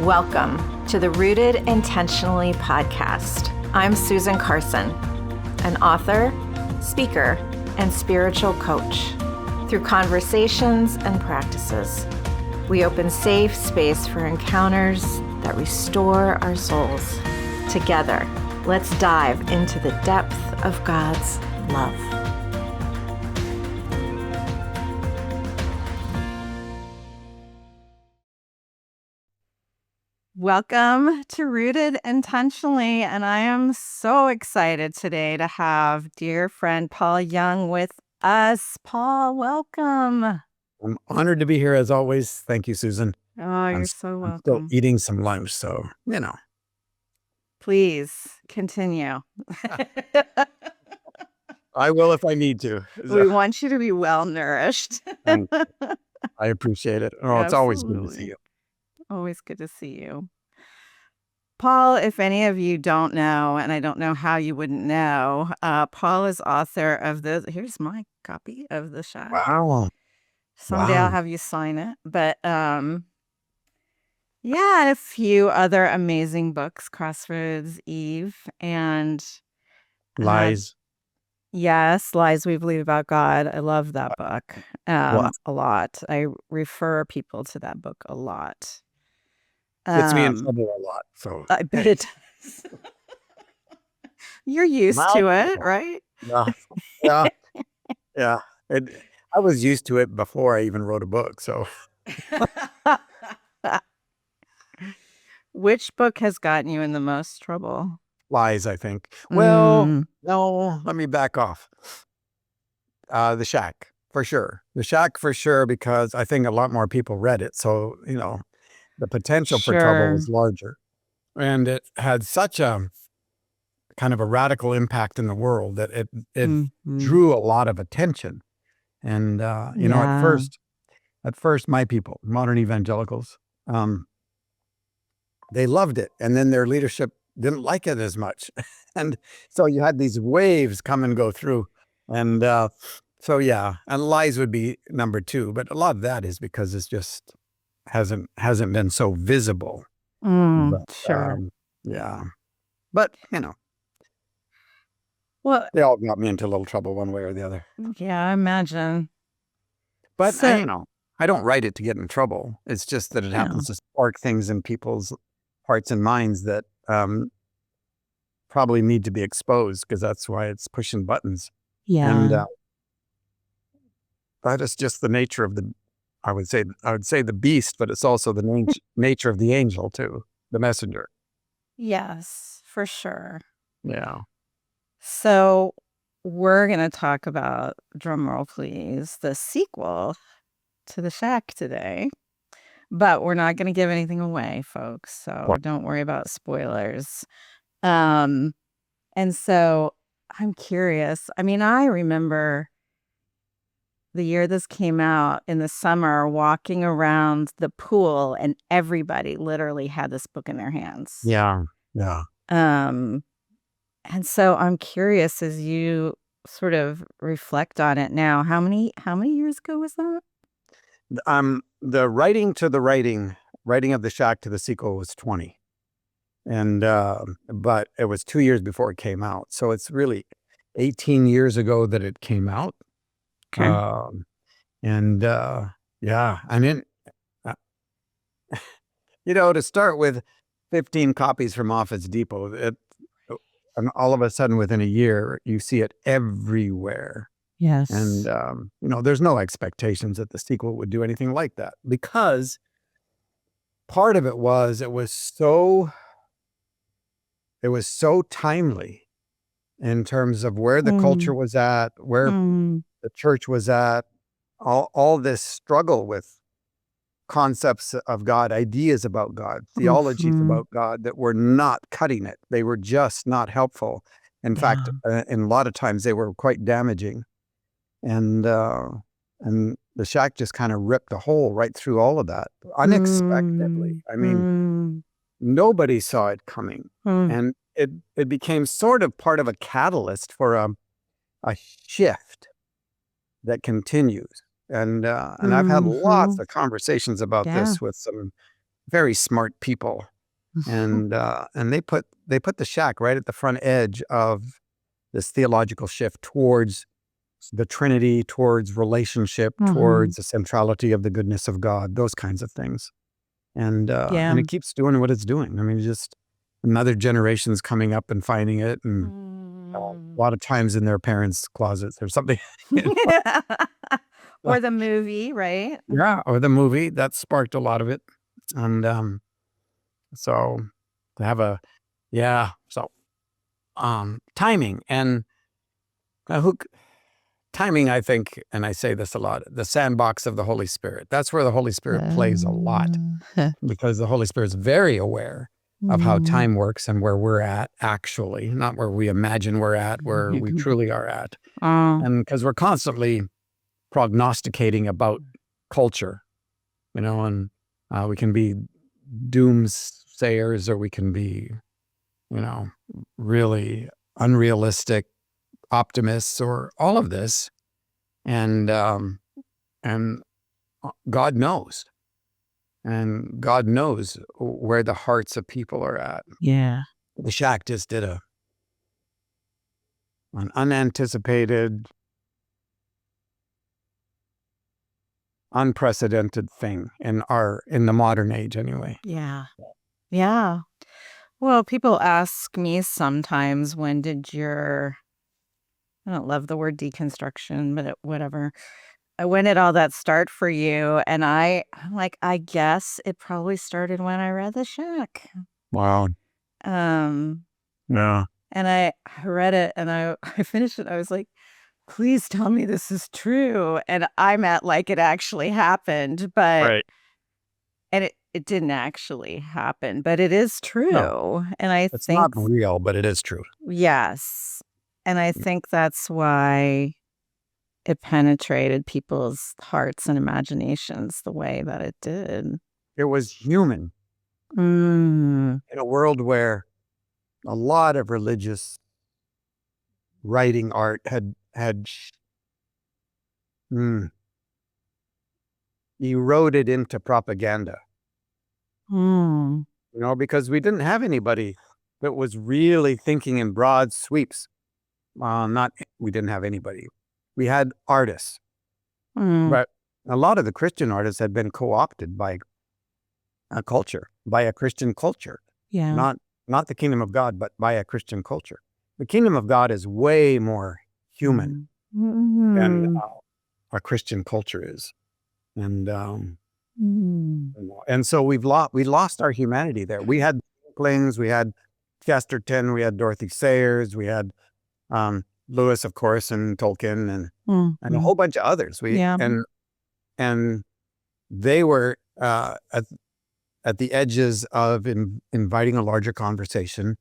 Welcome to the Rooted Intentionally podcast. I'm Susan Carson, an author, speaker, and spiritual coach. Through conversations and practices, we open safe space for encounters that restore our souls. Together, let's dive into the depth of God's love. Welcome to Rooted Intentionally, and I am so excited today to have dear friend Paul Young with us. Paul, welcome. I'm honored to be here as always. Thank you, Susan. Oh, you're so I'm still welcome. eating some lunch, so, Please continue. I will if I need to. We want you to be well nourished. And I appreciate it. Oh, it's always good to see Absolutely. you. Always good to see you. Paul, if any of you don't know, and I don't know how you wouldn't know, Paul is author of here's my copy of The Shack. Wow. Someday I'll Wow. have you sign it. But yeah, and a few other amazing books, Crossroads, Eve, and Lies. yes, Lies We Believe About God. I love that book Wow. a lot. I refer people to that book a lot. Gets me in trouble a lot. So I bet it does. You're used to it, right? Yeah. Yeah. Yeah. I was used to it before I even wrote a book. So Which book has gotten you in the most trouble? Lies, I think. Well, Mm, no, let me back off. The Shack, for sure. The Shack, for sure, because I think a lot more people read it. So, the potential for trouble sure. was larger. And it had such a kind of a radical impact in the world that it Mhm. drew a lot of attention. And, Yeah. at first, my people, modern evangelicals, they loved it. And then their leadership didn't like it as much. And so you had these waves come and go through. And so, yeah, and Lies would be number two. But a lot of that is because it's just hasn't been so visible. But Sure. yeah. But, Well, they all got me into a little trouble one way or the other. yeah, I imagine. But, So, I don't write it to get in trouble. It's just that it no. happens to spark things in people's hearts and minds that probably need to be exposed, because that's why it's pushing buttons. And Yeah. that is just the nature of I would say the beast, but it's also the nature of the angel too, the messenger. Yes, for sure. Yeah. So we're going to talk about, drumroll please, the sequel to The Shack today. But we're not going to give anything away, folks. So Well, don't worry about spoilers. And so I'm curious. I mean, I remember the year this came out in the summer, walking around the pool, and everybody literally had this book in their hands. yeah. Yeah. And so I'm curious, as you sort of reflect on it now, how many years ago was that? The writing of The Shack to the sequel was 20. And but it was 2 years before it came out. So it's really 18 years ago that it came out. Okay. And yeah, I mean, uh, to start with 15 copies from Office Depot, and all of a sudden within a year, you see it everywhere. Yes. And, there's no expectations that the sequel would do anything like that, because part of it was so timely in terms of where the culture was at, where the church was at, all this struggle with concepts of God, ideas about God, theologies about God that were not cutting it. They were just not helpful. In fact, in a lot of times they were quite damaging. And The Shack just kind of ripped a hole right through all of that unexpectedly. I mean, nobody saw it coming. And it became sort of part of a catalyst for a shift that continues. And I've had lots of conversations about this with some very smart people, and they put the Shack right at the front edge of this theological shift towards the Trinity, towards relationship, towards the centrality of the goodness of God, those kinds of things. And it keeps doing what it's doing. I mean, just another generation's coming up and finding it, and a lot of times in their parents' closets or something. Or the movie, right? Yeah, or the movie that sparked a lot of it, and so to have timing and timing, I think, and I say this a lot, the sandbox of the Holy Spirit. That's where the Holy Spirit plays a lot, because the Holy Spirit's very aware of how time works and where we're at, actually, not where we imagine we're at, where we truly are at. And because we're constantly prognosticating about culture, and we can be doomsayers, or we can be, really unrealistic optimists, or all of this, and God knows, and God knows where the hearts of people are at. Yeah. The Shack just did an unanticipated, unprecedented thing in the modern age, anyway. Yeah. Yeah. Well, people ask me sometimes, when did your, I don't love the word deconstruction, but whatever. When did all that start for you? And I'm like, I guess it probably started when I read The Shack. Wow. Um, Yeah. and I read it, and I finished it. I was like, please tell me this is true. And I'm at like it actually happened, but Right. and it didn't actually happen, but it is true. No. And I It's think not real, but it is true. yes. And I think that's why it penetrated people's hearts and imaginations the way that it did. It was human Mm. in a world where a lot of religious writing art had eroded into propaganda, Mm. because we didn't have anybody that was really thinking in broad sweeps. We didn't have anybody. We had artists, Mm. but a lot of the Christian artists had been co-opted by a culture, by a Christian culture, Yeah. not the kingdom of God, but by a Christian culture. The kingdom of God is way more human than our Christian culture is. And so we lost our humanity there. We had Klings, we had Chesterton, we had Dorothy Sayers, we had Lewis, of course, and Tolkien, and a whole bunch of others. And they were at the edges of inviting a larger conversation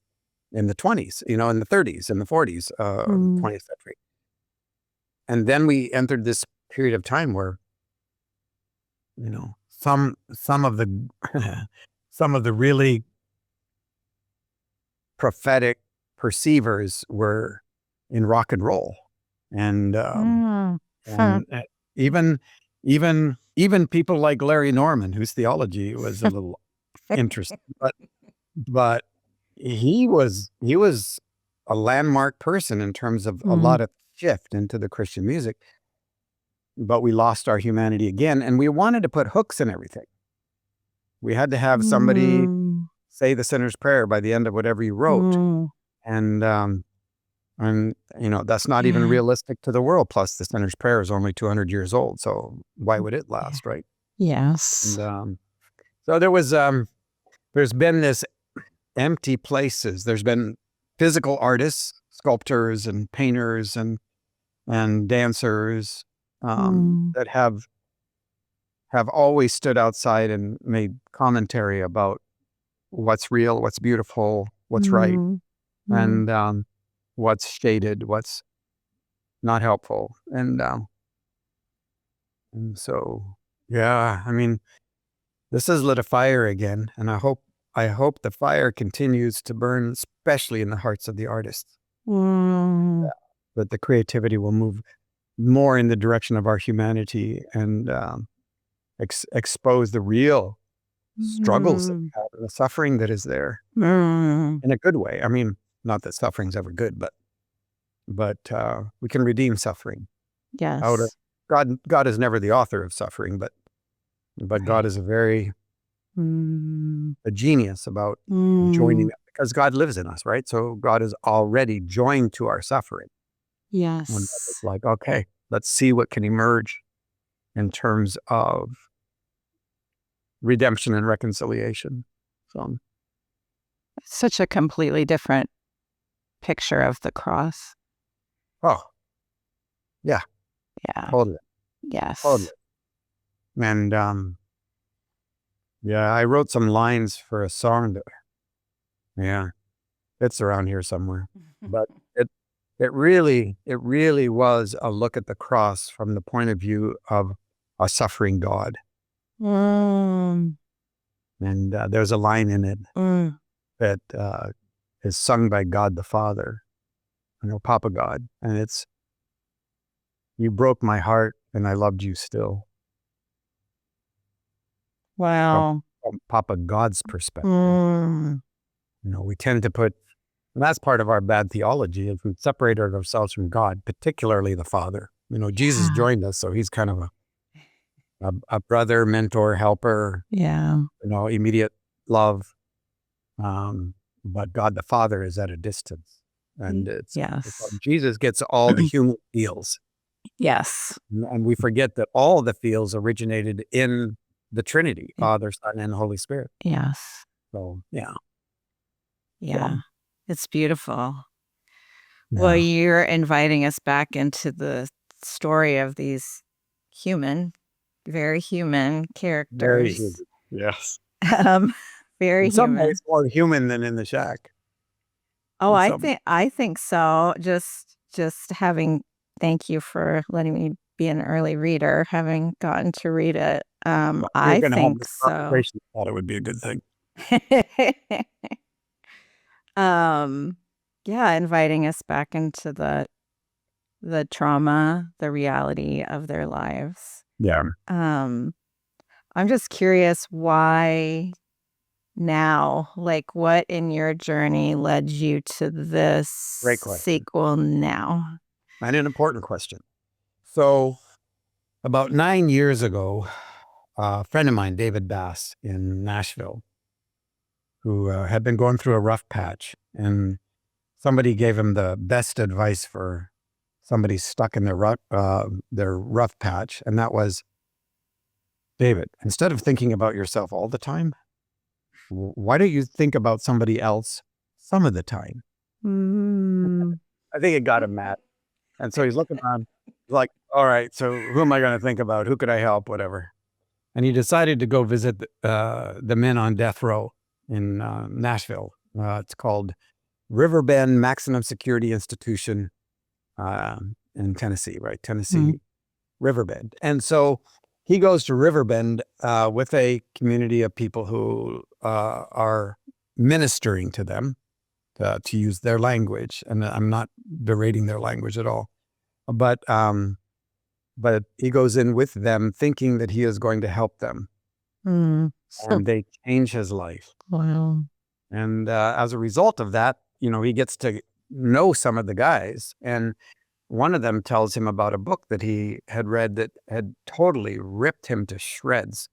in the 20s, in the 30s, in the 40s of the 20th century. And then we entered this period of time where, some of the some of the really prophetic perceivers were in rock and roll, and even people like Larry Norman, whose theology was a little interesting, but he was a landmark person in terms of a lot of shift into the Christian music. But we lost our humanity again, and we wanted to put hooks in everything. We had to have somebody say the sinner's prayer by the end of whatever you wrote, and that's not even realistic to the world. Plus, the sinner's prayer is only 200 years old, so why would it last, right? Yes. And so there's been this empty places. There's been physical artists, sculptors, and painters, and dancers. That have always stood outside and made commentary about what's real, what's beautiful, what's right, and what's shaded, what's not helpful. And so, I mean, this has lit a fire again, and I hope the fire continues to burn, especially in the hearts of the artists. That the creativity will move more in the direction of our humanity and expose the real struggles that we Mm. have and the suffering that is there Mm. in a good way. I mean, not that suffering's ever good, but we can redeem suffering out of Yes. God. God is never the author of suffering, but God Right. is Mm. a genius about joining Mm. up because God lives in us, right? So God is already joined to our suffering. When God is Yes. like, okay, let's see what can emerge in terms of redemption and reconciliation. So, Such a completely different picture of the cross. oh, yeah, Yeah. totally, totally. Yes. And yeah, I wrote some lines for a song that, yeah, it's around here somewhere. But it really was a look at the cross from the point of view of a suffering God. Mm. And there's a line in it Mm. that is sung by God the Father, Papa God, and it's, "You broke my heart, and I loved you still." From, Wow. from Papa God's perspective, Mm. we tend to put, and that's part of our bad theology, is we've separated ourselves from God, particularly the Father. Jesus Yeah. joined us, so he's kind of a brother, mentor, helper, Yeah. immediate love. But God the Father is at a distance. And it's Yes. Jesus gets all the human feels. Yes. And we forget that all the feels originated in the Trinity, Father, Son, and Holy Spirit. Yes. So, yeah. Yeah. It's beautiful. Well, Yeah. you're inviting us back into the story of these very human Very characters. human. Yes. Um, very In some human. ways, more human than in the shack. Oh, In I some, think so. Just having thank you for letting me be an early reader, having gotten to read it. well, we're I going to have think this so. conversation. I thought it would be a good thing. um, yeah, inviting us back into the trauma, the reality of their lives. Yeah. Um, I'm just curious why now? Like, what in your journey led you to this Great question. sequel now? And an important question. So, about 9 years ago, a friend of mine, David Bass in Nashville, who had been going through a rough patch, and somebody gave him the best advice for somebody stuck in their rough patch, and that was, David, instead of thinking about yourself all the time, why don't you think about somebody else some of the time? Mm. I think it got him mad. And so he's looking around, like, all right, so who am I going to think about? Who could I help? Whatever. And he decided to go visit the men on death row in Nashville. It's called Riverbend Maximum Security Institution in Tennessee, right? Tennessee, Riverbend. And so he goes to Riverbend with a community of people who are ministering to them, to use their language. And I'm not berating their language at all. But he goes in with them thinking that he is going to help them. Mm. And they change his life. Wow. And as a result of that, he gets to know some of the guys. And one of them tells him about a book that he had read that had totally ripped him to shreds,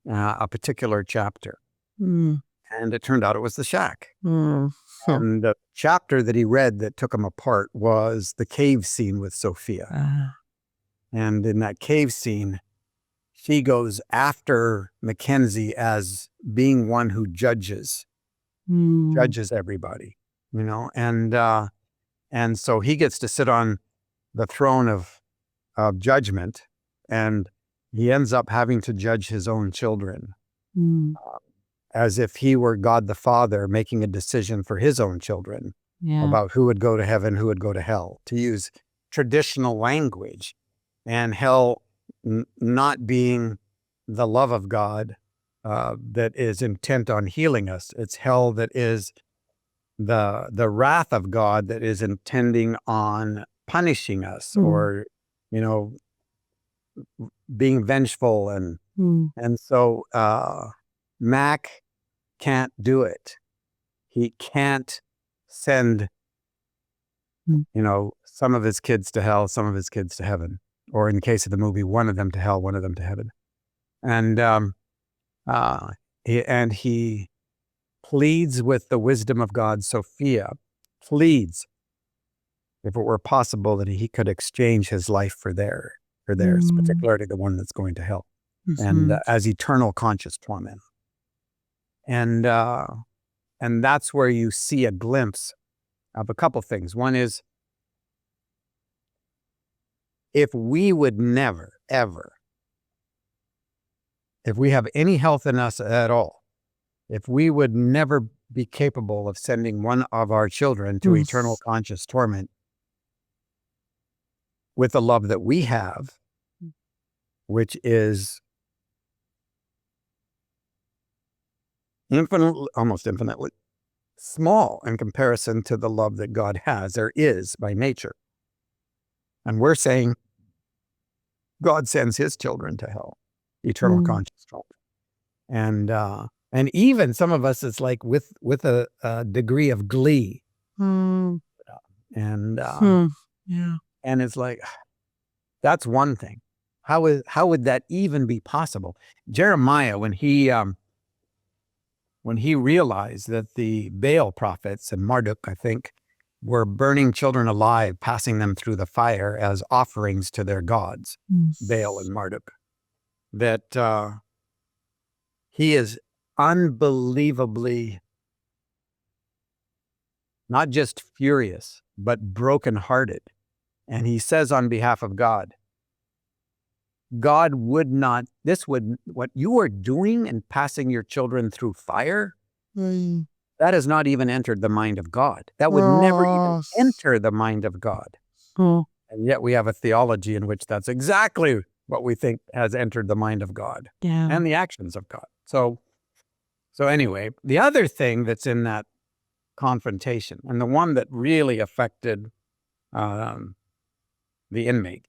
a particular chapter. Mm. And it turned out it was The Shack. Mm. And the chapter that he read that took him apart was the cave scene with Sophia. And in that cave scene, she goes after Mackenzie as being one who judges everybody, and so he gets to sit on the throne of judgment, and he ends up having to judge his own children, as if he were God the Father making a decision for his own children Yeah. about who would go to heaven, who would go to hell, to use traditional language, and hell not being the love of God that is intent on healing us. It's hell that is the wrath of God that is intending on punishing us, or being vengeful, and so Mac can't do it. He can't send, some of his kids to hell, some of his kids to heaven. Or in the case of the movie, one of them to hell, one of them to heaven. And he pleads with the wisdom of God, Sophia, pleads, if it were possible, that he could exchange his life for theirs, particularly the one that's going to hell, and as eternal conscious torment. And that's where you see a glimpse of a couple things. One is, if we would never, ever, if we have any health in us at all, if we would never be capable of sending one of our children to eternal conscious torment with the love that we have, which is almost infinitely small in comparison to the love that God has, there is by nature. And we're saying God sends his children to hell, eternal conscious torment. And even some of us, it's like with a degree of glee. And it's like, that's one thing. How would that even be possible? Jeremiah, when he realized that the Baal prophets and Marduk, I think, were burning children alive, passing them through the fire as offerings to their gods, Baal and Marduk, that he is unbelievably not just furious, but brokenhearted. And he says on behalf of God, God would not, what you are doing and passing your children through fire, that has not even entered the mind of God. That would never even enter the mind of God. And yet we have a theology in which that's exactly what we think has entered the mind of God and the actions of God. So anyway, the other thing that's in that confrontation, and the one that really affected the inmate,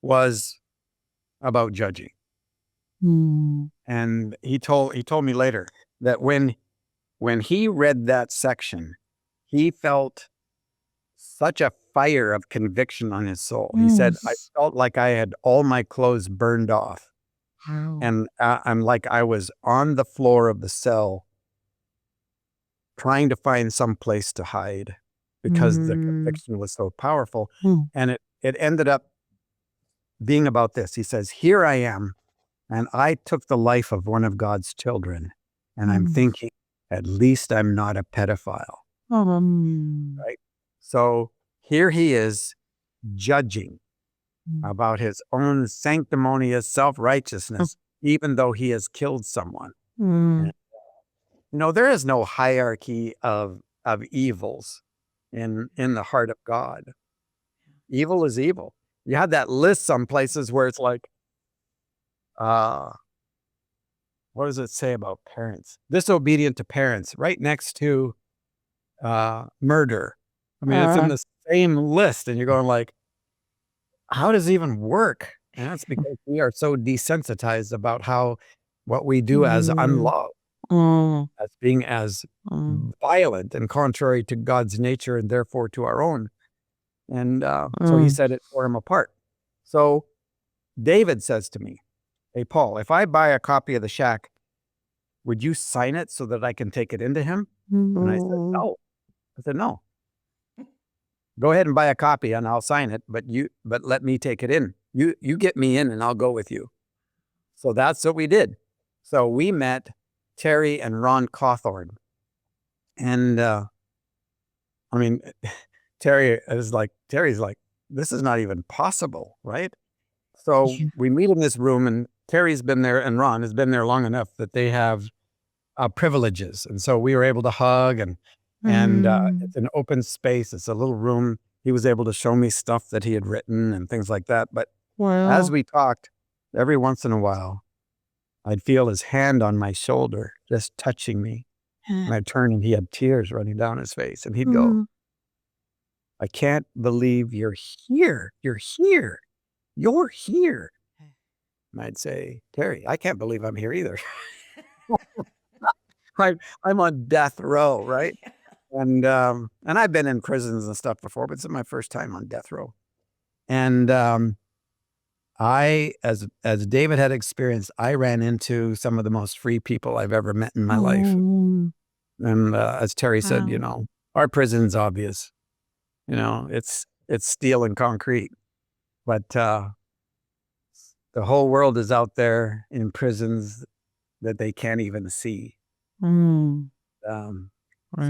was about judging. And he told me later that when he read that section, he felt such a fire of conviction on his soul. He said, I felt like I had all my clothes burned off. And I'm like, I was on the floor of the cell trying to find some place to hide because the conviction was so powerful. And it ended up being about this. He says, here I am, and I took the life of one of God's children, and I'm thinking, at least I'm not a pedophile. Right? So here he is judging about his own sanctimonious self-righteousness, even though he has killed someone. And, there is no hierarchy of evils in the heart of God. Evil is evil. You have that list some places where it's like, what does it say about parents? Disobedient to parents, right next to murder. I mean, it's in the same list, and you're going like, how does it even work? And that's because we are so desensitized about what we do as unloved, as being as violent and contrary to God's nature and therefore to our own. And so he said it tore him apart. So David says to me, hey, Paul, if I buy a copy of The Shack, would you sign it so that I can take it into him? And I said, no. I said, no. Go ahead and buy a copy and I'll sign it, but let me take it in. You get me in and I'll go with you. So that's what we did. So we met Terry and Ron Cawthorn. And Terry's like, this is not even possible, right? So we meet in this room, and Terry's been there and Ron has been there long enough that they have privileges. And so we were able to hug, and it's an open space. It's a little room. He was able to show me stuff that he had written and things like that. But as we talked, every once in a while, I'd feel his hand on my shoulder, just touching me. And I'd turn and he had tears running down his face. And he'd go, I can't believe you're here. You're here. You're here. And I'd say, Terry, I can't believe I'm here either. I'm on death row, right? And I've been in prisons and stuff before, but it's my first time on death row. And as David had experienced, I ran into some of the most free people I've ever met in my life. Mm, And as Terry said, wow. our prison's obvious. It's steel and concrete, but the whole world is out there in prisons that they can't even see. Mm, Um, right.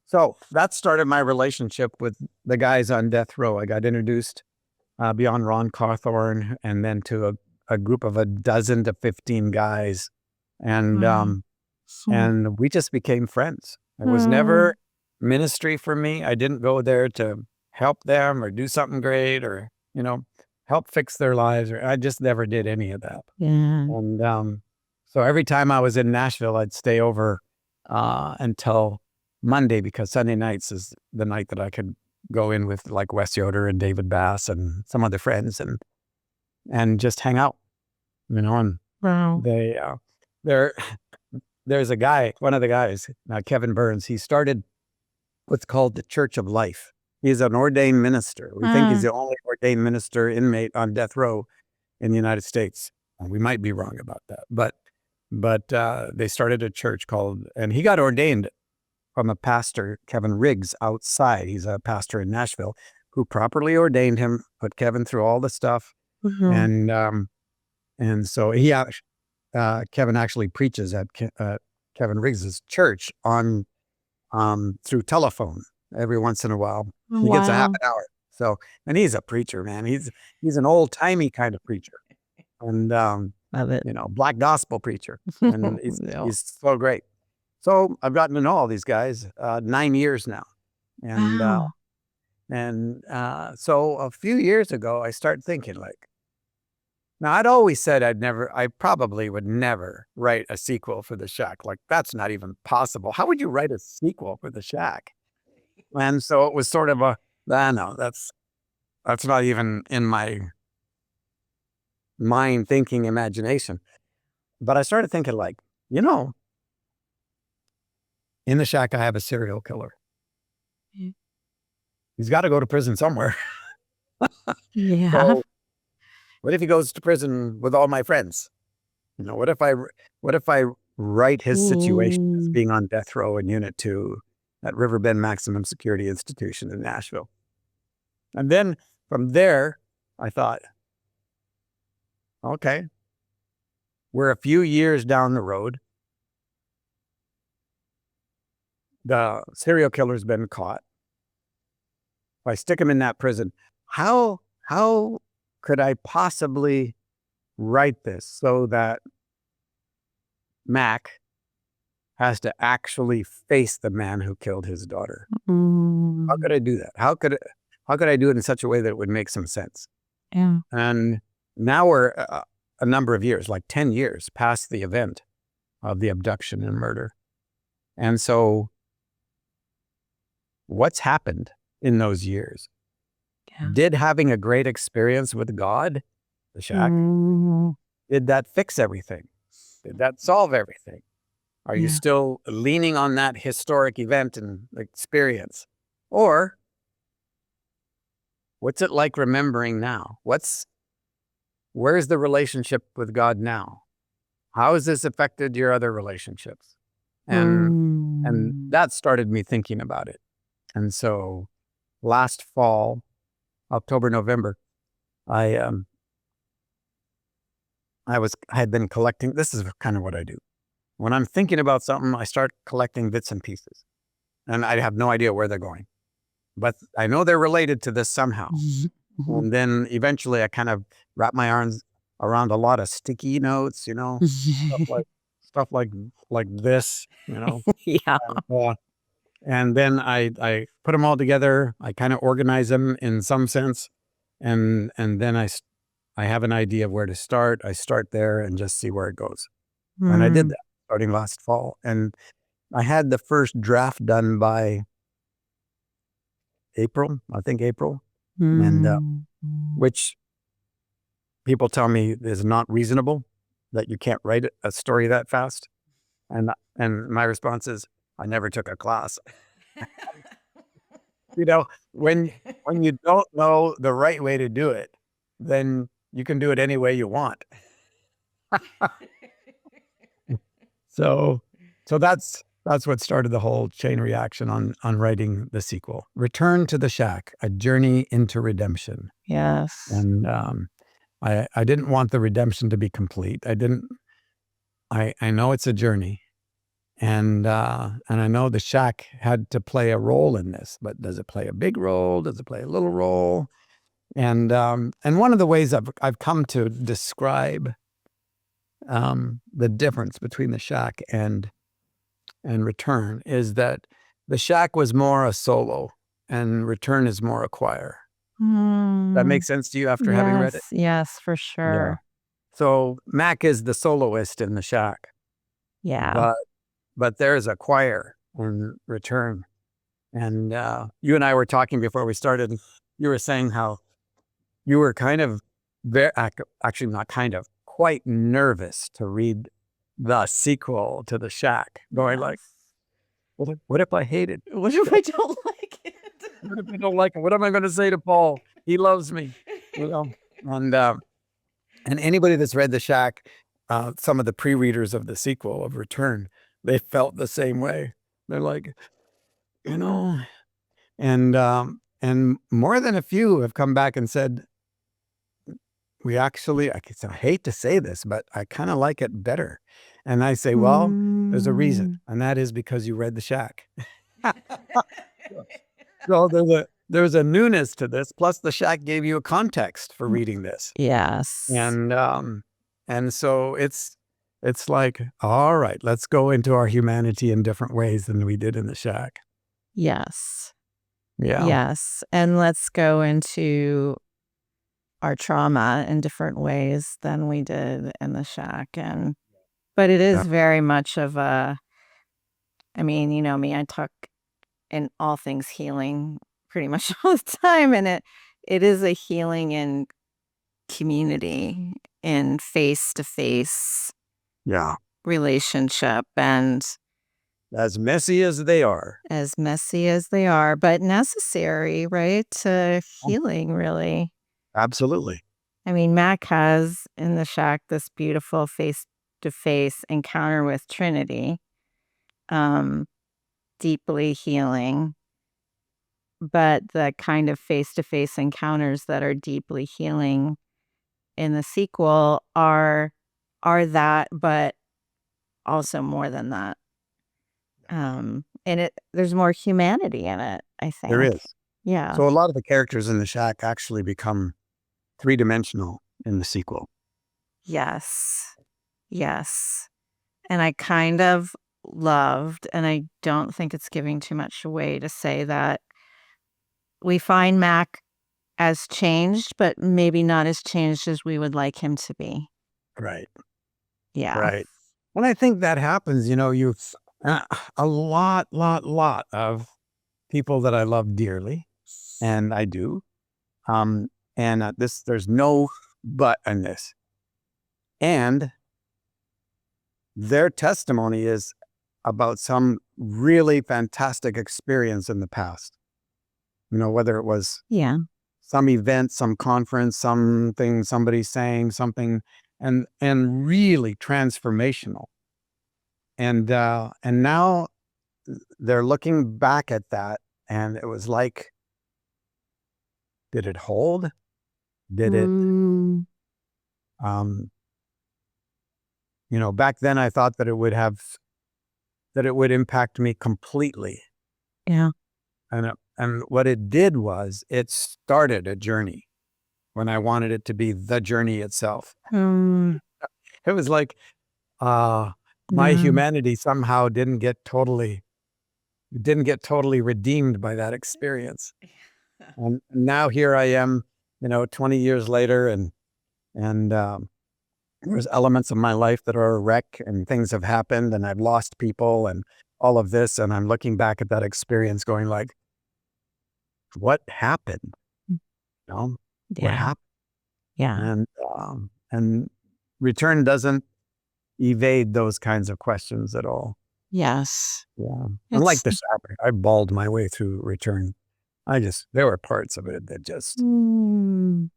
so that started my relationship with the guys on death row. I got introduced beyond Ron Cawthorn, and then to a group of 12 to 15 guys, and Wow. we just became friends. It was Mm, never ministry for me. I didn't go there to help them or do something great or help fix their lives. Or I just never did any of that. yeah. And so every time I was in Nashville, I'd stay over until Monday, because Sunday nights is the night that I could go in with like Wes Yoder and David Bass and some other friends and just hang out, and Wow. they there there's a guy, one of the guys, Kevin Burns. He started what's called the Church of Life. He's an ordained minister. We think he's Mm, the only ordained minister inmate on death row in the United States. We might be wrong about that, but they started a church and he got ordained from a pastor, Kevin Riggs, outside. He's a pastor in Nashville who properly ordained him, put Kevin through all the stuff, mhm. and so Kevin actually preaches at Kevin Riggs's church on through telephone every once in a while. He gets a half Wow. an hour. So, and he's a preacher, man. He's an old timey kind of preacher, and Love it. black gospel preacher, and he's Yeah. he's so great. So I've gotten to know all these guys 9 years now, and Wow. so a few years ago I started thinking like, now I'd always said I probably would never write a sequel for The Shack. Like that's not even possible. How would you write a sequel for The Shack? And so it was sort of no, that's not even in my mind thinking imagination. But I started thinking like, you know, in The Shack, I have a serial killer. Mm. He's got to go to prison somewhere. Yeah. So what if he goes to prison with all my friends? What if I write his situation as Mm, being on death row in Unit 2 at Riverbend Maximum Security Institution in Nashville? And then from there, I thought, okay, we're a few years down the road. The serial killer's been caught. If I stick him in that prison, how could I possibly write this so that Mac has to actually face the man who killed his daughter? How mm, could I do that? How could I do it in such a way that it would make some sense? yeah. And now we're a number of years, like 10 years past the event of the abduction and murder. And so what's happened in those years? Yeah. Did having a great experience with God, The Shack, Mm, did that fix everything? Did that solve everything? Are you yeah. still leaning on that historic event and experience? Or what's it like remembering now? Where's the relationship with God now? How has this affected your other relationships? And Mm, that started me thinking about it. And so last fall, October, November, I had been collecting. This is kind of what I do. When I'm thinking about something, I start collecting bits and pieces, and I have no idea where they're going, but I know they're related to this somehow. mhm, And then eventually I kind of wrap my arms around a lot of sticky notes, stuff mhm. like stuff like this, Yeah. and, and then I put them all together. I kind of organize them in some sense, and then I have an idea of where to start. I start there and just see where it goes. And I did Mm, that starting last fall, and I had the first draft done by April, I think April, and mm, mm. which people tell me is not reasonable, that you can't write a story that fast. And my response is, I never took a class. You know, when you don't know the right way to do it, then you can do it any way you want. So that's what started the whole chain reaction on writing the sequel. Return to the Shack, A Journey into Redemption. Yes. And I didn't want the redemption to be complete. I know it's a journey. And I know the Shack had to play a role in this, but does it play a big role? Does it play a little role? And one of the ways I've come to describe the difference between the Shack and Return is that the Shack was more a solo, and Return is more a choir. That makes sense to you after having read it? Yes, for sure. So Mac is the soloist in the Shack. Yeah. But there's a choir in Return. And you and I were talking before we started. You were saying how you were kind of actually not kind of, quite nervous to read the sequel to The Shack, going like, what if I hate it? What if I don't like it? What if I don't like it? What am I going to say to Paul? He loves me. You know? And anybody that's read The Shack, some of the pre-readers of the sequel of Return, they felt the same way. They're like, you know, and more than a few have come back and said, we actually, I hate to say this, but I kind of like it better. And I say, well, there's a reason, and that is because you read The Shack. So there's a newness to this. Plus, The Shack gave you a context for reading this. Yes. And so it's like, all right, let's go into our humanity in different ways than we did in The Shack. Yes. Yeah. Yes. And let's go into our trauma in different ways than we did in The Shack. But it is very much of a, I mean, you know me, I talk in all things healing pretty much all the time. And it is a healing in community, in face-to-face relationship, and as messy as they are, but necessary, right? To healing, really. Absolutely. I mean, Mac has in The Shack this beautiful face-to-face encounter with Trinity, deeply healing. But the kind of face-to-face encounters that are deeply healing in the sequel are that, but also more than that. And there's more humanity in it, I think. There is. Yeah. So a lot of the characters in The Shack actually become three-dimensional in the sequel. Yes. And I kind of loved, and I don't think it's giving too much away to say that we find Mac as changed, but maybe not as changed as we would like him to be. Right. Yeah. Right. Well, I think that happens, you've a lot of people that I love dearly, and I do. There's no but in this. And their testimony is about some really fantastic experience in the past. Whether it was some event, some conference, something, somebody saying something, and really transformational. And now they're looking back at that, and it was like, did it hold? Did it? Back then I thought that it would impact me completely. Yeah. And what it did was it started a journey when I wanted it to be the journey itself. It was like my humanity somehow didn't get totally redeemed by that experience. And now here I am, 20 years later, and there's elements of my life that are a wreck, and things have happened, and I've lost people and all of this, and I'm looking back at that experience going like, what happened? What happened? Yeah. And Return doesn't evade those kinds of questions at all. Yes. Yeah. Unlike It's the Shack, I bawled my way through Return. There were parts of it that just Mm,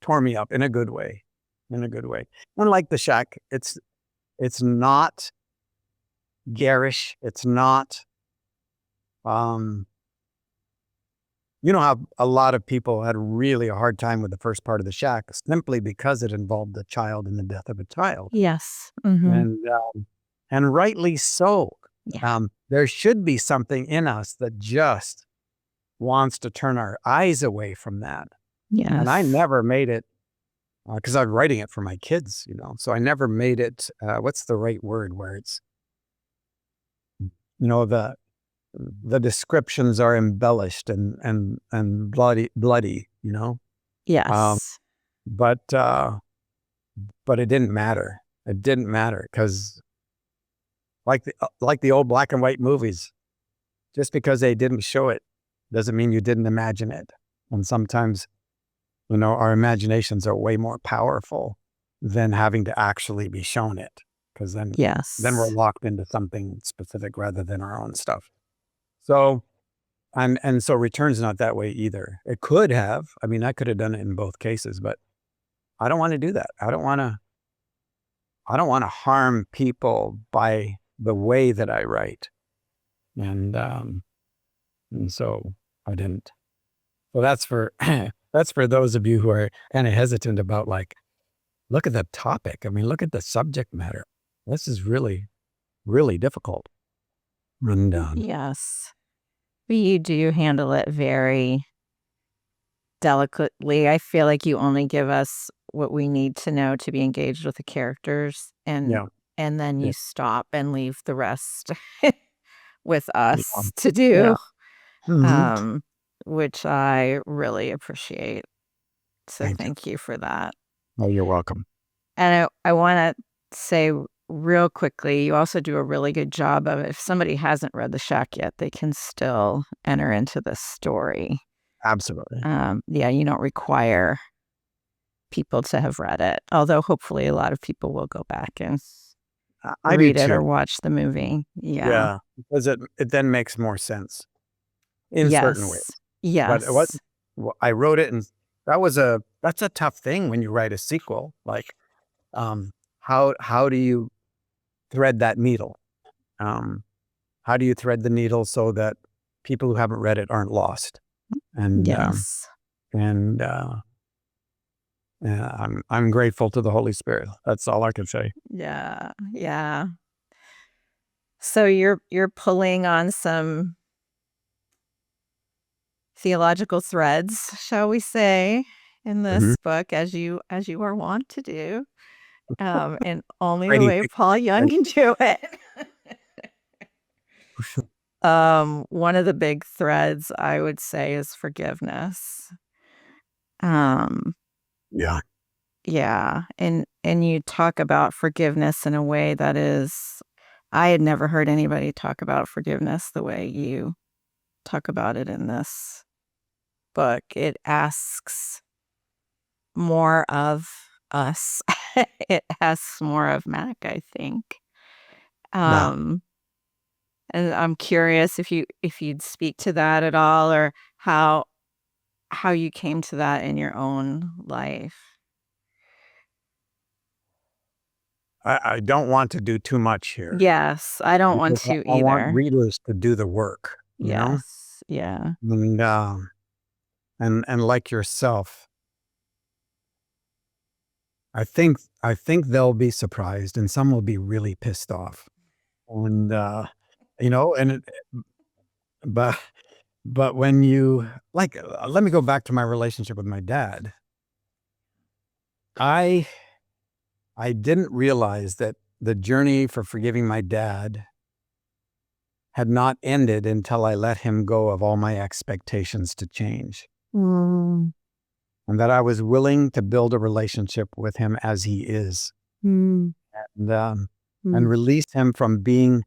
tore me up in a good way. In a good way. Unlike the Shack, it's not garish. It's not, um, you know how a lot of people had really a hard time with the first part of the Shack simply because it involved the child and the death of a child. yes. Hmm. And rightly so. Yeah. There should be something in us that just wants to turn our eyes away from that. And I Yes. never made it, because I'm writing it for my kids, so I never made it, what's the right word where it's, the descriptions are embellished and bloody, Um, Yes. but it didn't matter. It didn't matter because like the old black and white movies, just because they didn't show it doesn't mean you didn't imagine it. And sometimes, our imaginations are way more powerful than having to actually be shown it, because then we're Yes. locked into something specific rather than our own stuff. So, and so Return's not that way either. It could have. I mean, I could have done it in both cases, but I don't want to do that. I don't want to harm people by the way that I write. And so I didn't. So that's for those of you who are kind of hesitant about, like, look at the topic. I mean, look at the subject matter. This is really, really difficult. And Yes. But you do handle it very delicately. I feel like you only give us what we need to know to be engaged with the characters, yeah, and then yeah, you stop and leave the rest with yeah, us to yeah. do, Mhm. um, which I really appreciate. So Thank you. thank you for that. Oh, you're welcome. And I want to say real quickly, you also do a really good job of, if somebody hasn't read The Shack yet, they can still enter into the story. Absolutely. Yeah, you don't require people to have read it, although hopefully a lot of people will go back and I do read it or too. watch the movie. Yeah. Yeah, because it then makes more sense in certain ways. Yes. But Yes. I wrote it, and that's a tough thing when you write a sequel. Like, how do you thread that needle? How do you thread the needle so that people who haven't read it aren't lost? And Yes. and yeah, I'm grateful to the Holy Spirit. That's all I can say. Yeah. Yeah. So you're pulling on some theological threads, shall we say, in Mhm. this book, as you are wont to do, in only the Brady, way Paul Young can do it. One of the big threads I would say is forgiveness. Um, yeah, yeah, and you talk about forgiveness in a way that is, I had never heard anybody talk about forgiveness the way you talk about it in this book. It asks more of us. It asks more of Mac, I think. yeah. Um, and I'm curious if you'd speak to that at all, or how you came to that in your own life. I don't want to do too much here Yes, I don't want because to I want either. readers to do the work. Yes. Yeah. And and like yourself, I think they'll be surprised, and some will be really pissed off. And and but when you, like, let me go back to my relationship with my dad. I I didn't realize that the journey for forgiving my dad had not ended until I let him go of all my expectations to change, Mm, and that I was willing to build a relationship with him as he is, mm, and um, and mm. release him from being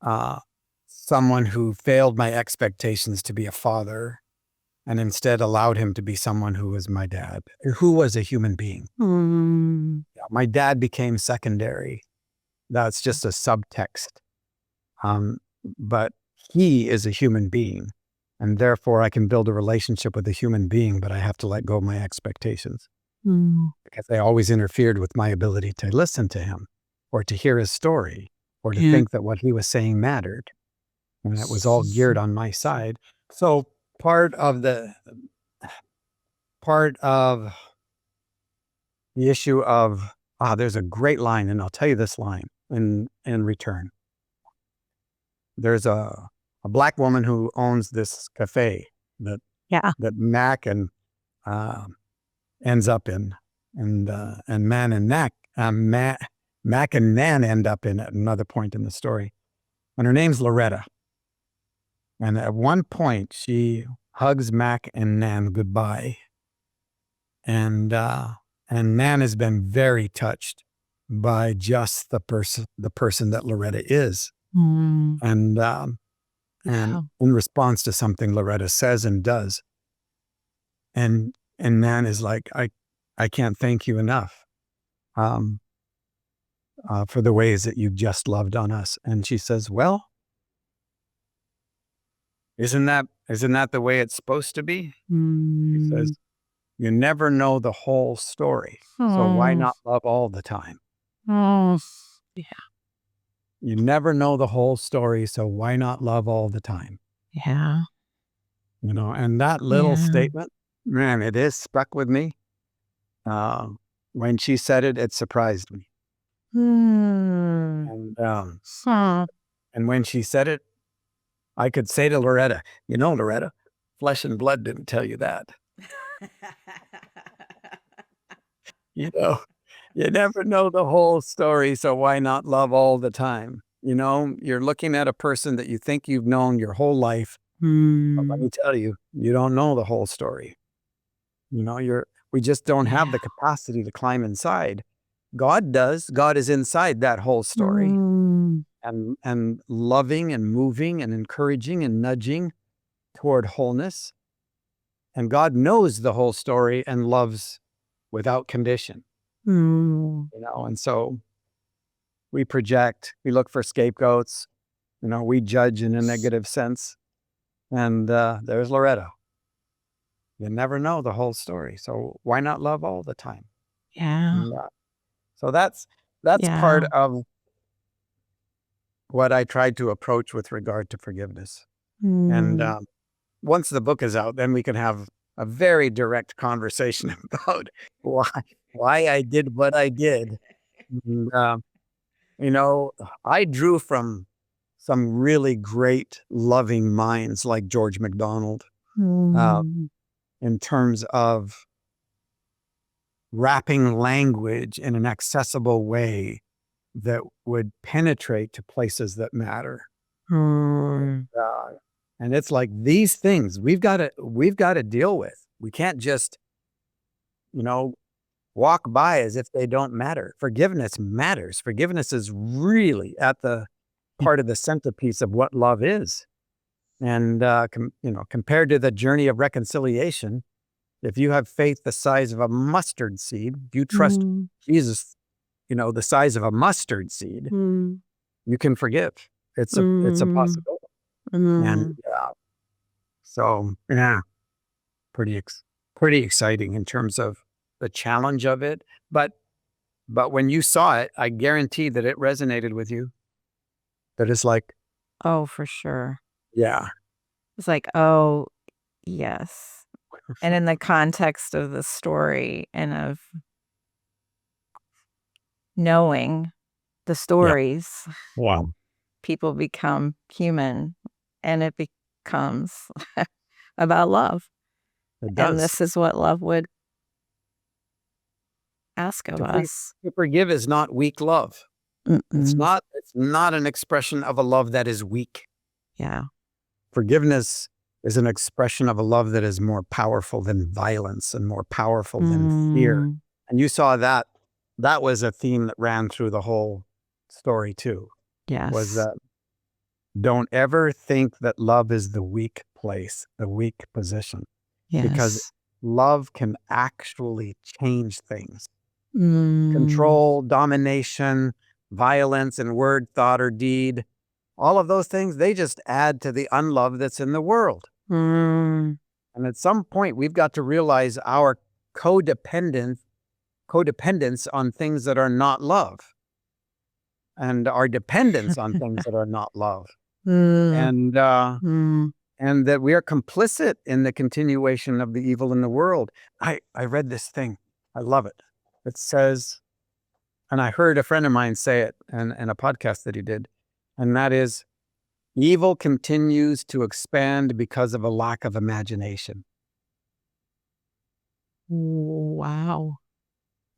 uh, someone who failed my expectations to be a father, and instead allowed him to be someone who was my dad, who was a human being. Yeah, my dad became secondary. That's just a subtext. But he is a human being, and therefore I can build a relationship with a human being, but I have to let go of my expectations because they always interfered with my ability to listen to him or to hear his story or to think that what he was saying mattered. And it was all geared on my side. So part of the issue of, there's a great line, and I'll tell you this line in return. There's a Black woman who owns this cafe that Mac and ends up in, and Mac and Nan end up in at another point in the story. And her name's Loretta. And at one point, she hugs Mac and Nan goodbye. And Nan has been very touched by just the person that Loretta is. And in response to something Loretta says and does. And Nan is like, I can't thank you enough for the ways that you've just loved on us. And she says, well, isn't that the way it's supposed to be? She says, you never know the whole story. So why not love all the time? Yeah. You never know the whole story. So why not love all the time? Yeah. And that little statement, man, it is stuck with me. When she said it, it surprised me. And when she said it, I could say to Loretta, Loretta, flesh and blood didn't tell you that. You never know the whole story, so why not love all the time? You're looking at a person that you think you've known your whole life. But let me tell you, you don't know the whole story. We just don't have the capacity to climb inside. God does. God is inside that whole story. And loving and moving and encouraging and nudging toward wholeness. And God knows the whole story and loves without condition. And so we project, we look for scapegoats, we judge in a negative sense. And there's Loretta. You never know the whole story. So why not love all the time? Yeah. And, so that's part of what I tried to approach with regard to forgiveness. And once the book is out, then we can have a very direct conversation about why I did what I did. And, I drew from some really great loving minds like George MacDonald in terms of wrapping language in an accessible way that would penetrate to places that matter. And it's like these things we've got to deal with. We can't just, walk by as if they don't matter. Forgiveness matters. Forgiveness is really at the part of the centerpiece of what love is. And, compared to the journey of reconciliation, if you have faith the size of a mustard seed, if you trust Jesus, the size of a mustard seed, you can forgive. It's a possibility. And so, pretty exciting in terms of the challenge of it. But when you saw it, I guarantee that it resonated with you. That it's like, Oh, for sure. yeah, It's like, oh, yes. And in the context of the story and of knowing the stories, wow, people become human and it becomes about love. it And does. this is what love would ask of To us. forgive is not weak love. It's Mm-mm. not an expression of a love that is weak. Yeah. Forgiveness is an expression of a love that is more powerful than violence and more powerful than fear. And you saw that was a theme that ran through the whole story too, was Yes. that don't ever think that love is the weak place, the weak position. because Yes. love can actually change things. Mm. Control, domination, violence in word, thought, or deed, all of those things, they just add to the unlove that's in the world. Mm. And at some point, we've got to realize our codependence on things that are not love, and our dependence on things that are not love. Mm. And Mm. and that we are complicit in the continuation of the evil in the world. I read this thing. I love it. It says, and I heard a friend of mine say it in a podcast that he did, and that is, evil continues to expand because of a lack of imagination. Wow.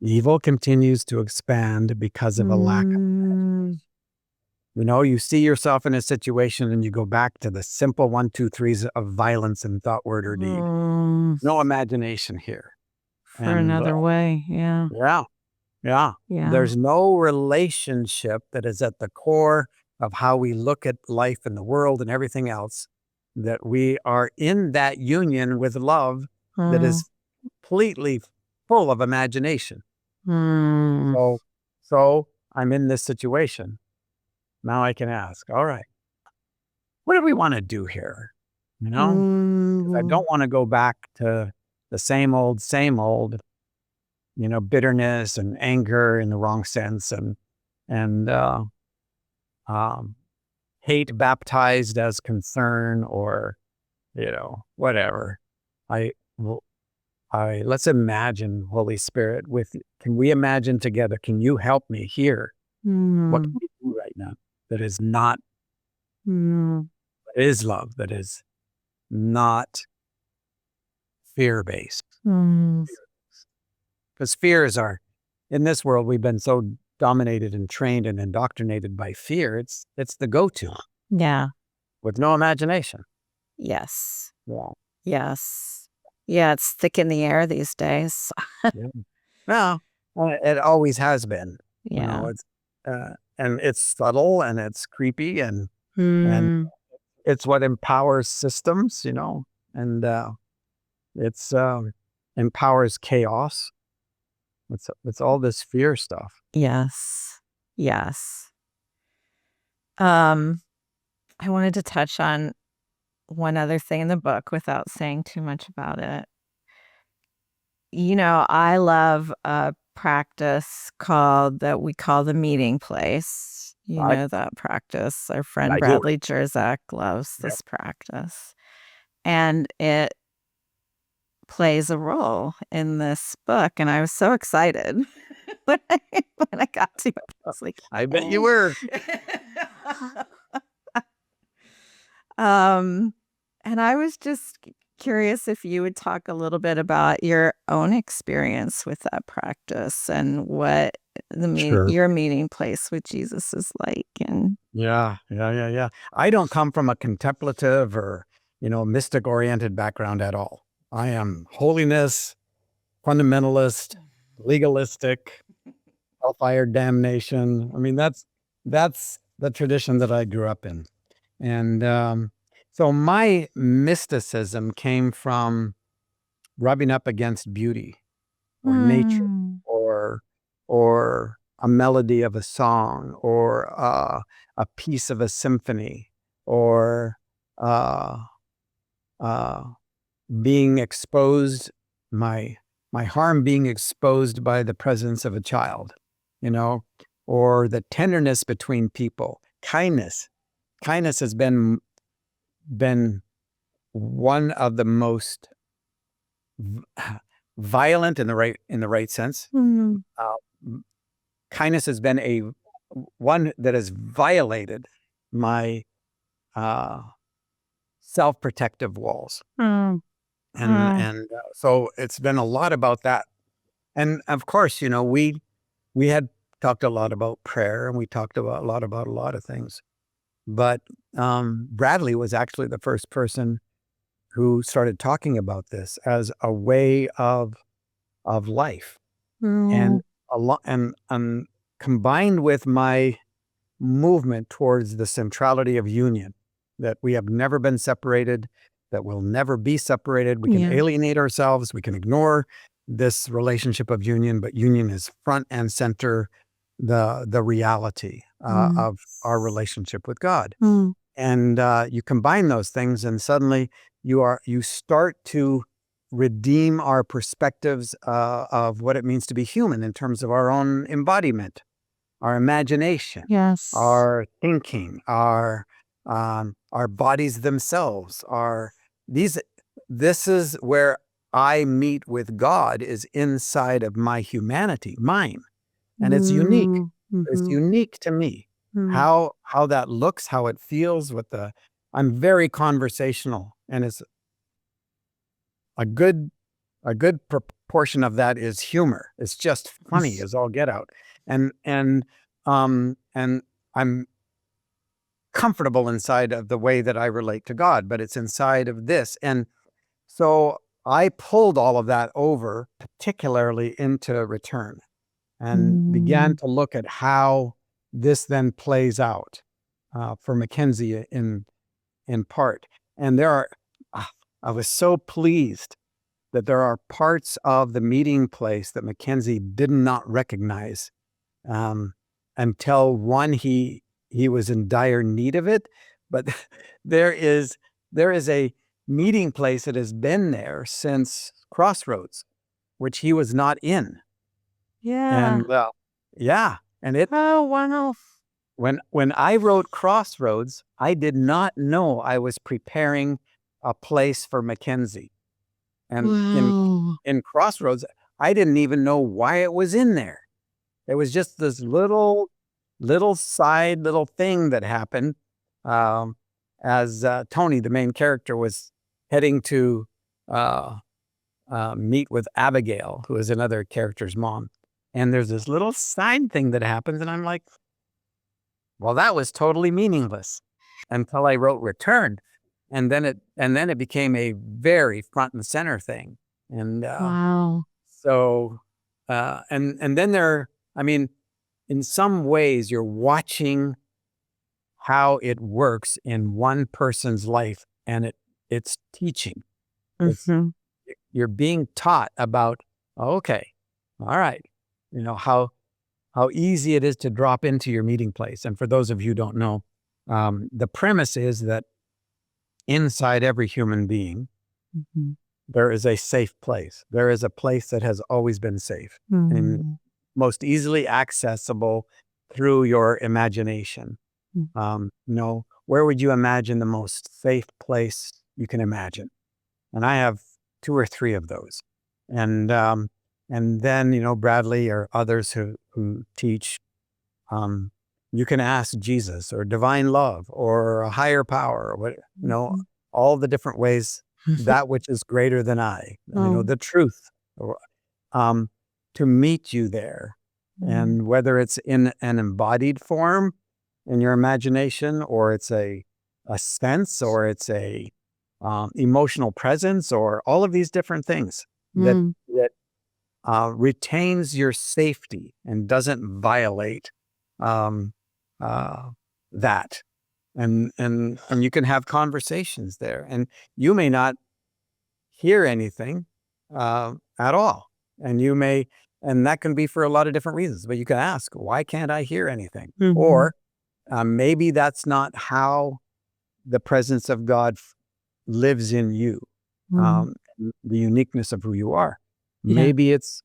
Evil continues to expand because of a lack of, Mm. you see yourself in a situation and you go back to the simple 1, 2, 3s of violence in thought, word, or deed. Mm. No imagination here. For And another way. Yeah. yeah, Yeah. there's no relationship that is at the core of how we look at life and the world and everything else, that we are in that union with love that Mm. is completely full of imagination. Mm. So I'm in this situation. Now I can ask, all right, what do we want to do here? Because I Mm. don't want to go back to the same old, bitterness and anger in the wrong sense, and hate baptized as concern, or whatever. I will. Let's imagine, Holy Spirit. Can we imagine together? Can you help me here? What can Mm. we do right now that is not, Mm. that is love, that is not fear based? Mm. Because fears are, in this world, we've been so dominated and trained and indoctrinated by fear. It's the go-to Yeah. with no imagination. Yes. Yeah. Yes. Yeah, it's thick in the air these days. Yeah. Well, it always has been. Yeah. It's and it's subtle and it's creepy, and Mm. it's what empowers systems, and it's empowers chaos. It's all this fear stuff. Yes. Yes. Um, I wanted to touch on one other thing in the book without saying too much about it. I love a practice that we call the meeting place. You I know that practice. Our friend I do. Bradley Jerzak loves Yeah. this practice. And it plays a role in this book. And I was so excited when I got to it. I was like, I bet you were. And I was just curious if you would talk a little bit about your own experience with that practice and what Sure. your meeting place with Jesus is like. And Yeah. I don't come from a contemplative or, mystic oriented background at all. I am holiness, fundamentalist, legalistic, hellfire damnation. I mean, that's the tradition that I grew up in. And so my mysticism came from rubbing up against beauty or nature, Mm. or a melody of a song, or a piece of a symphony, or uh, uh, being exposed, my harm being exposed by the presence of a child, or the tenderness between people, kindness. Kindness has been one of the most violent in the right sense. Mm. Kindness has been one that has violated my self-protective walls, Mm. and so it's been a lot about that. And of course, we had talked a lot about prayer, and we talked about a lot of things. But Bradley was actually the first person who started talking about this as a way of life, Mm. and a lot, and combined with my movement towards the centrality of union, that we have never been separated, that we'll never be separated. We can Yeah. alienate ourselves. We can ignore this relationship of union, but union is front and center, the reality of our relationship with God. Mm. And you combine those things, and suddenly you start to redeem our perspectives of what it means to be human in terms of our own embodiment, our imagination, Yes. our thinking, our bodies themselves. This is where I meet with God, is inside of my humanity, mine, and it's unique. It's Mm-hmm. unique to me. Mm. How that looks, how it feels. I'm very conversational, and it's a good proportion of that is humor. It's just funny as all get out, and I'm comfortable inside of the way that I relate to God, but it's inside of this. And so I pulled all of that over, particularly into Return, and began to look at how this then plays out for Mackenzie in part. And I was so pleased that there are parts of the meeting place that Mackenzie did not recognize until he was in dire need of it. But there is a meeting place that has been there since Crossroads, which he was not in. Yeah. And yeah, and Oh, wow. when I wrote Crossroads, I did not know I was preparing a place for Mackenzie. And Wow. in Crossroads, I didn't even know why it was in there. It was just this little side little thing that happened as Tony, the main character, was heading to meet with Abigail, who is another character's mom. And there's this little side thing that happens, and I'm like, well, that was totally meaningless until I wrote Return. And then it became a very front and center thing. And Wow. so and then in some ways you're watching how it works in one person's life, and it's teaching. Mm-hmm. You're being taught about, okay, all right, how easy it is to drop into your meeting place. And for those of you who don't know, the premise is that inside every human being, Mm-hmm. there is a safe place. There is a place that has always been safe and most easily accessible through your imagination. Where would you imagine the most safe place you can imagine? And I have 2 or 3 of those. And then, Bradley or others who teach, you can ask Jesus or divine love or a higher power, or all the different ways, that which is greater than I, the truth, or, to meet you there. And whether it's in an embodied form in your imagination, or it's a sense, or it's a emotional presence, or all of these different things that retains your safety and doesn't violate that. And you can have conversations there, and you may not hear anything at all, and that can be for a lot of different reasons. But you can ask, why can't I hear anything? Or maybe that's not how the presence of God lives in you, the uniqueness of who you are. Yeah. Maybe it's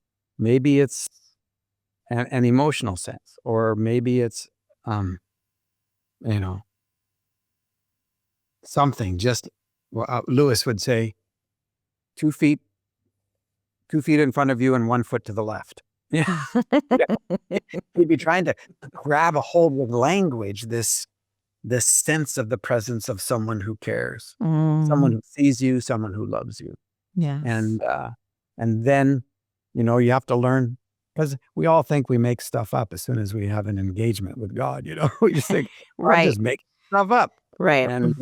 an emotional sense, or maybe it's something. Just Lewis would say, 2 feet in front of you and 1 foot to the left. Yeah. He'd be trying to grab a hold of language, this sense of the presence of someone who cares, someone who sees you, someone who loves you. Yes. And then, you have to learn, because we all think we make stuff up as soon as we have an engagement with God. We just think, well, I'm Right. just making stuff up. Right. And,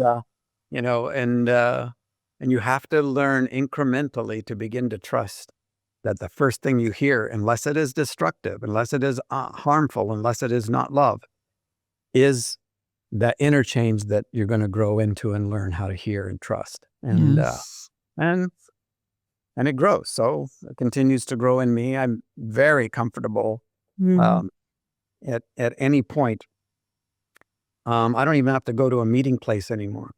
and you have to learn incrementally to begin to trust that the first thing you hear, unless it is destructive, unless it is harmful, unless it is not love, is that interchange that you're going to grow into and learn how to hear and trust. And Yes. and it grows. So it continues to grow in me. I'm very comfortable Mhm. at any point. I don't even have to go to a meeting place anymore.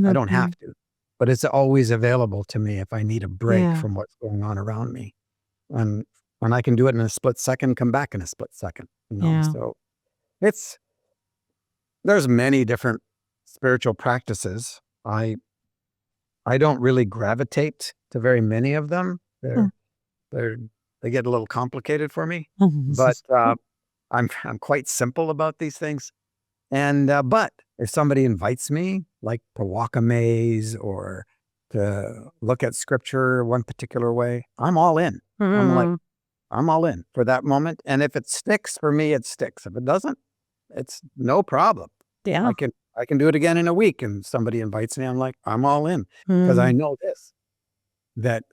I don't have Mhm. to, but it's always available to me if I need a break Yeah. from what's going on around me. And I can do it in a split second, come back in a split second, Yeah. So it's, there's many different spiritual practices. I don't really gravitate to very many of them. Mm. They're they get a little complicated for me, Mhm. but I'm quite simple about these things. And but if somebody invites me, like to walk a maze or to look at scripture one particular way, I'm all in. I'm like, Mm. I'm all in for that moment. And if it sticks for me, it sticks. If it doesn't, it's no problem. Yeah. I can do it again in a week. And somebody invites me, I'm like, I'm all in because I Mm. know this, that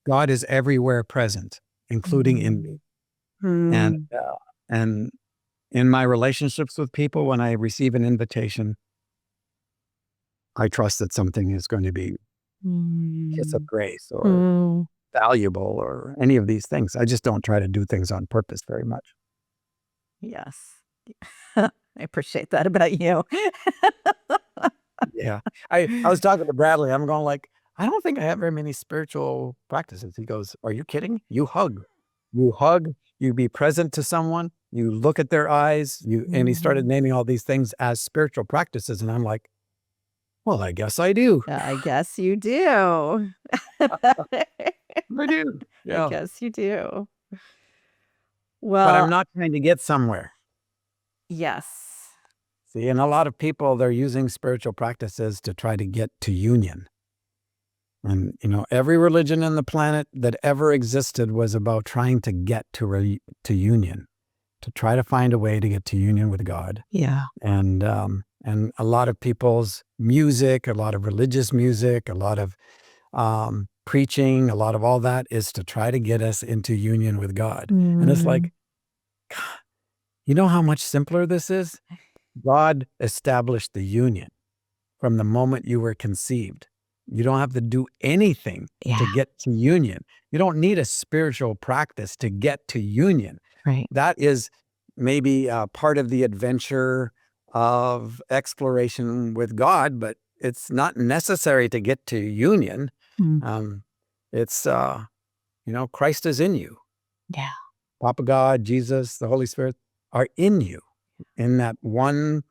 God is everywhere present, including in me. Mhm. And Mm. and in my relationships with people, when I receive an invitation, I trust that something is going to be kiss of Mm. grace or Mm. valuable or any of these things. I just don't try to do things on purpose very much. Yes. I appreciate that about you. Yeah. I was talking to Bradley. I'm going like, I don't think I have very many spiritual practices. He goes, are you kidding? You hug. You hug, you be present to someone, you look at their eyes, and he started Mhm. naming all these things as spiritual practices. And I'm like, well, I guess I do. I guess you do. I do. I Yeah. guess you do. But I'm Well, not trying to get somewhere. yes. See, and a lot of people, they're using spiritual practices to try to get to union. And, every religion on the planet that ever existed was about trying to get to union, to try to find a way to get to union with God. Yeah. And a lot of people's music, a lot of religious music, a lot of preaching, a lot of all that is to try to get us into union with God. And it's Mm. like, you know how much simpler this is? God established the union from the moment you were conceived. You don't have to do anything Yeah. to get to union. You don't need a spiritual practice to get to union. Right. That is maybe part of the adventure of exploration with God, but it's not necessary to get to union. Mm. Um, it's, Christ is in you. Yeah. Papa God, Jesus, the Holy Spirit are in you in that one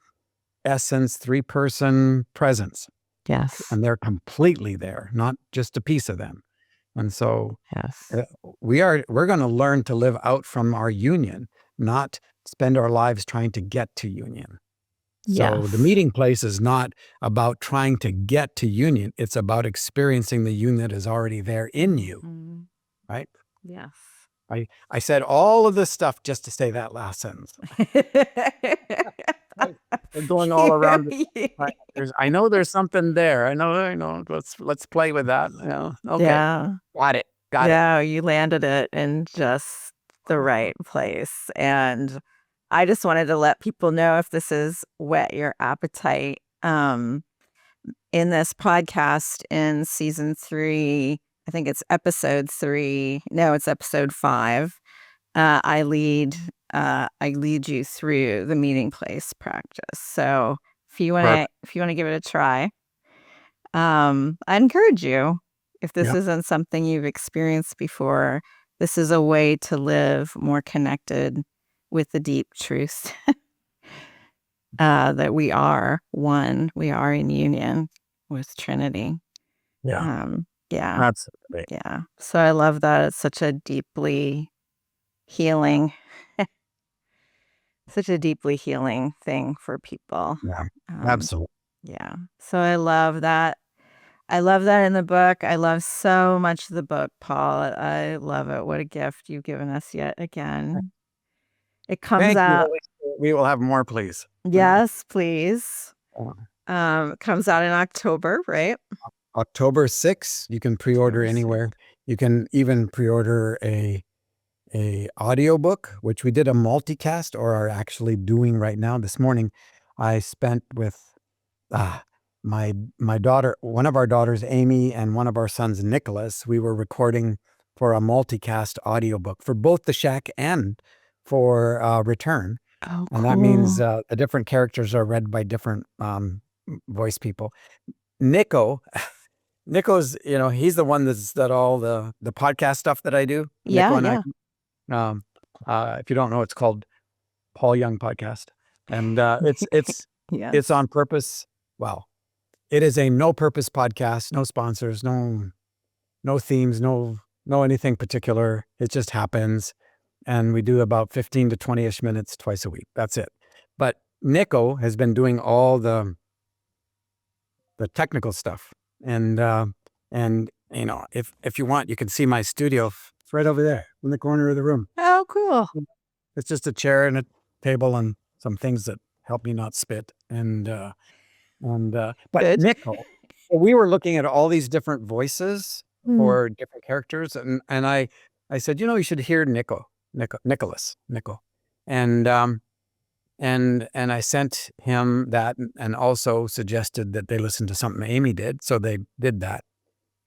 essence, three-person presence. Yes. And they're completely there, not just a piece of them. And so Yes. we're going to learn to live out from our union, not spend our lives trying to get to union. So the Yes. meeting place is not about trying to get to union. It's about experiencing the union that is already there in you, Mhm. right? Yes. I said all of this stuff just to say that last sentence. Right. We're going all around it. I know there's something there. I know. Let's play with that. Okay. Yeah. Got it. Yeah, you landed it in just the right place, and I just wanted to let people know if this has whet your appetite, in this podcast in season 3, I think it's episode 3 no, it's episode 5, I lead you through the meeting place practice, so Perfect. if you wanna give it a try, I encourage you, if this Yeah. isn't something you've experienced before, this is a way to live more connected with the deep truth that we are one, we are in union with Trinity. Yeah. Yeah, Absolutely. yeah. So I love that. It's healing, such a deeply healing thing for people. Yeah. Um, Absolutely. yeah. So I love that. I love that in the book. I love so much the book, Paul. I love it. What a gift you've given us yet again. It comes Thank you, out, Holy Spirit. We will have more, please. yes, please. Uh, It comes out in October, right? October 6th, you can pre-order October 6th. anywhere. You can even pre-order a audiobook, which we did a multicast or are actually doing right now this morning. I spent with my daughter, one of our daughters, Amy, and one of our sons, Nicholas. We were recording for a multicast audiobook for both The Shack and for Return. Oh, And that means cool. the different characters are read by different voice people. Nico's, he's the one that all the podcast stuff that I do. Yeah, Nico and yeah. if you don't know, it's called Paul Young Podcast, and Yes. it's on purpose. Well, it is a no purpose podcast, no sponsors, no themes, no anything particular. It just happens, and we do about 15 to 20-ish minutes twice a week. That's it. But Nico has been doing all the technical stuff, and if you want, you can see my studio. It's right over there in the corner of the room. Oh, cool. It's just a chair and a table and some things that help me not spit. But Good. Nico, so we were looking at all these different voices Mm. for different characters, and I said, you should hear Nicholas, and I sent him that, and also suggested that they listen to something Amy did, so they did that,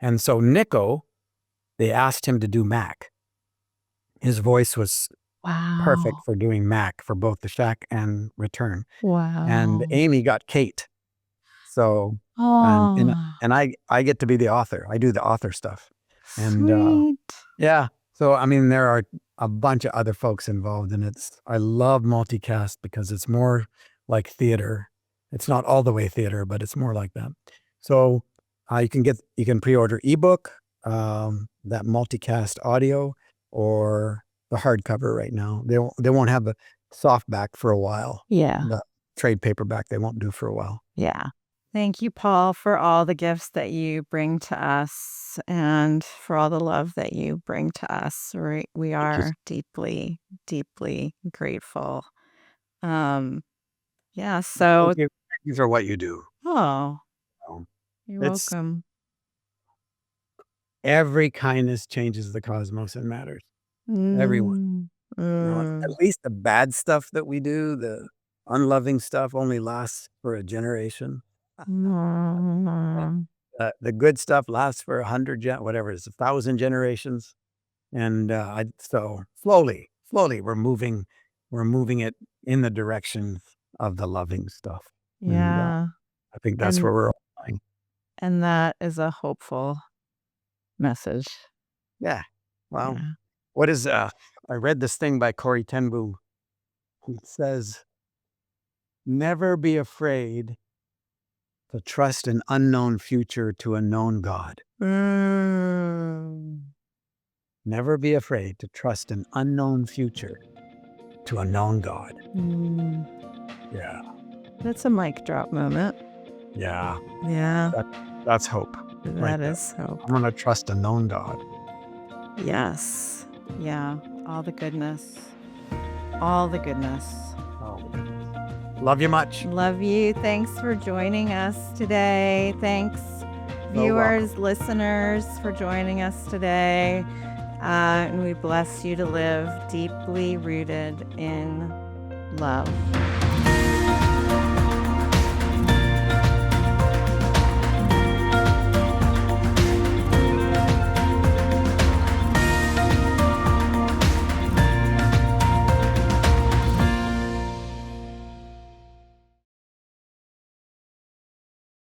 and so Nico, they asked him to do Mac. His voice was perfect Wow. for doing Mac for both The Shack and Return, and Wow. Amy got Kate. So and Oh, I get to be the author. I do the author stuff, and sweet. yeah. So I mean, there are a bunch of other folks involved, and I love multicast because it's more like theater. It's not all the way theater, but it's more like that. So you can pre-order ebook, that multicast audio, or the hardcover right now. They won't have the softback for a while. Yeah. The trade paperback they won't do for a while. Yeah. Thank you, Paul, for all the gifts that you bring to us and for all the love that you bring to us. We Thank you. are deeply, deeply grateful. Yeah, so, Thank you for what you do. oh, Um, you're It's welcome. every kindness changes the cosmos and matters. Everyone. Mm, At least the bad stuff that we do, the unloving stuff, only lasts for a generation. mm. The good stuff lasts for 100, whatever it is, 1,000 generations. And so slowly, we're moving it in the direction of the loving stuff. And Yeah. I think that's And where we're all going. and that is a hopeful message. Yeah. Well, Yeah. what is I read this thing by Corey ten Boom. He says, never be afraid to trust an unknown future to a known God. Mm. Never be afraid to trust an unknown future to a known God. Mm. Yeah. That's a mic drop moment. Yeah. Yeah, That's hope. that there. is hope. I'm going to trust a known God. Yes. Yeah. All the goodness. All the goodness. Oh, love you much. Love you. Thanks for joining us today. Thanks, viewers, listeners, for joining us today. And we bless you to live deeply rooted in love.